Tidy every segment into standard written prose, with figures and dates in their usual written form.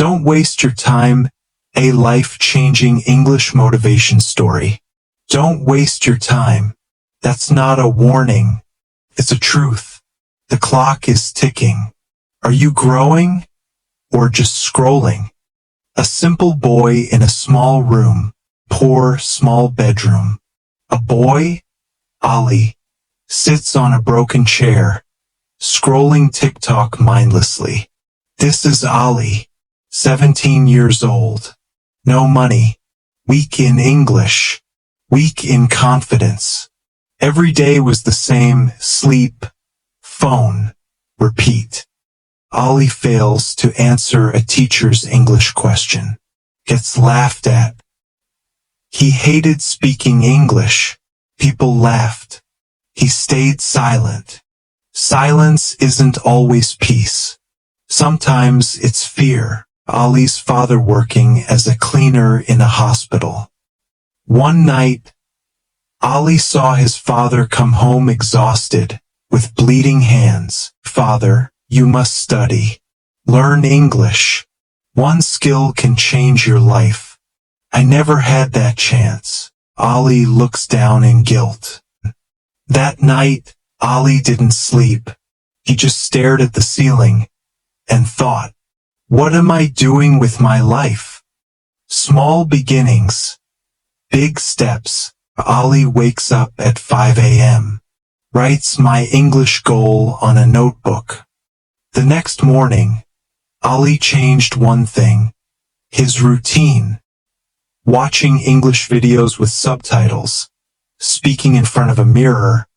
Don't waste your time. A life-changing English motivation story. Don't waste your time. That's not a warning. It's a truth. The clock is ticking. Are you growing or just scrolling? A simple boy in a small room. Poor small bedroom. A boy, Ali, sits on a broken chair, scrolling TikTok mindlessly. This is Ali, 17 years old. No money. Weak in English. Weak in confidence. Every day was the same: sleep, phone, repeat. Ali fails to answer a teacher's English question. Gets laughed at. He hated speaking English. People laughed. He stayed silent. Silence isn't always peace. Sometimes it's fear. Ali's father working as a cleaner in a hospital. One night, Ali saw his father come home exhausted, with bleeding hands. Father, you must study. Learn English. One skill can change your life. I never had that chance. Ali looks down in guilt. That night, Ali didn't sleep. He just stared at the ceiling and thought, what am I doing with my life? Small beginnings. Big steps. Ali wakes up at 5 a.m. Writes my English goal on a notebook. The next morning, Ali changed one thing. His routine. Watching English videos with subtitles. Speaking in front of a mirror.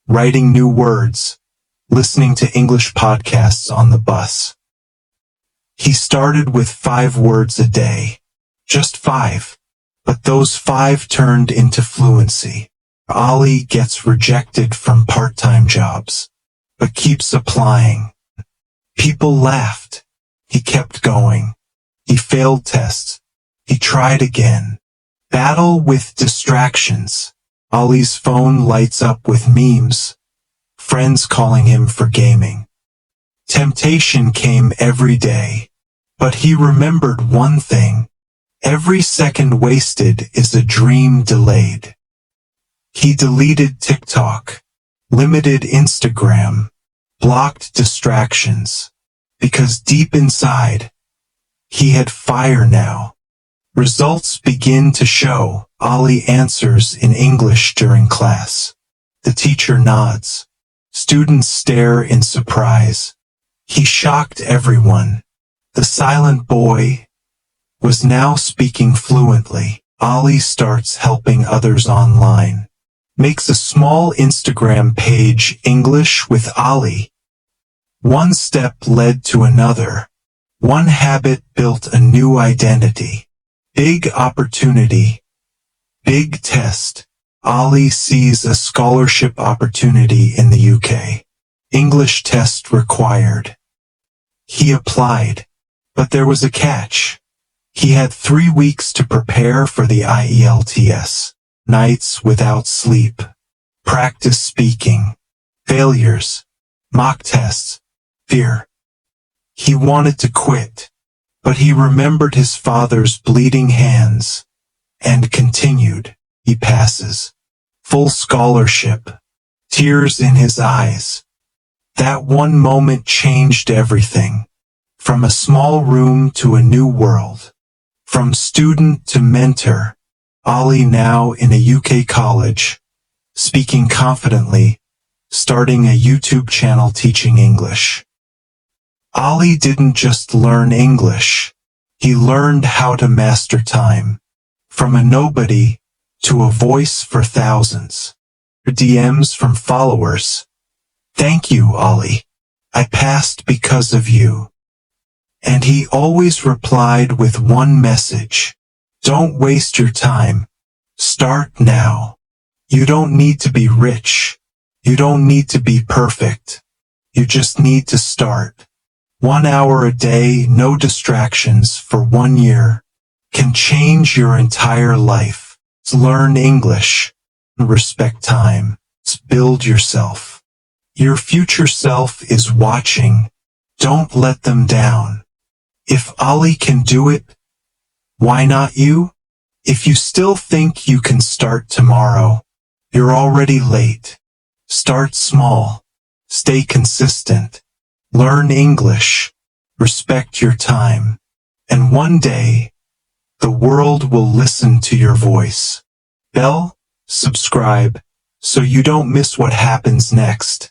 Writing new words. Listening to English podcasts on the bus. He started with 5 words a day. Just 5. But those 5 turned into fluency. Ali gets rejected from part-time jobs, but keeps applying. People laughed. He kept going. He failed tests. He tried again. Battle with distractions. Ali's phone lights up with memes. Friends calling him for gaming. Temptation came every day. But he remembered one thing. Every second wasted is a dream delayed. He deleted TikTok, limited Instagram, blocked distractions, because deep inside, he had fire now. Results begin to show. Ali answers in English during class. The teacher nods. Students stare in surprise. He shocked everyone. The silent boy was now speaking fluently. Ali starts helping others online. Makes a small Instagram page, English with Ali. One step led to another. One habit built a new identity. Big opportunity. Big test. Ali sees a scholarship opportunity in the UK. English test required. He applied. But there was a catch. He had 3 weeks to prepare for the IELTS. Nights without sleep. Practice speaking. Failures. Mock tests. Fear. He wanted to quit. But he remembered his father's bleeding hands. And continued. He passes. Full scholarship. Tears in his eyes. That one moment changed everything. From a small room to a new world. From student to mentor. Ali now in a UK college. Speaking confidently. Starting a YouTube channel teaching English. Ali didn't just learn English. He learned how to master time. From a nobody to a voice for thousands. DMs from followers. Thank you, Ali. I passed because of you. And he always replied with one message. Don't waste your time. Start now. You don't need to be rich. You don't need to be perfect. You just need to start. 1 hour a day, no distractions for 1 year, can change your entire life. Learn English. Respect time. Build yourself. Your future self is watching. Don't let them down. If Ali can do it, why not you? If you still think you can start tomorrow, you're already late. Start small. Stay consistent. Learn English. Respect your time. And one day, the world will listen to your voice. Bell, subscribe, so you don't miss what happens next.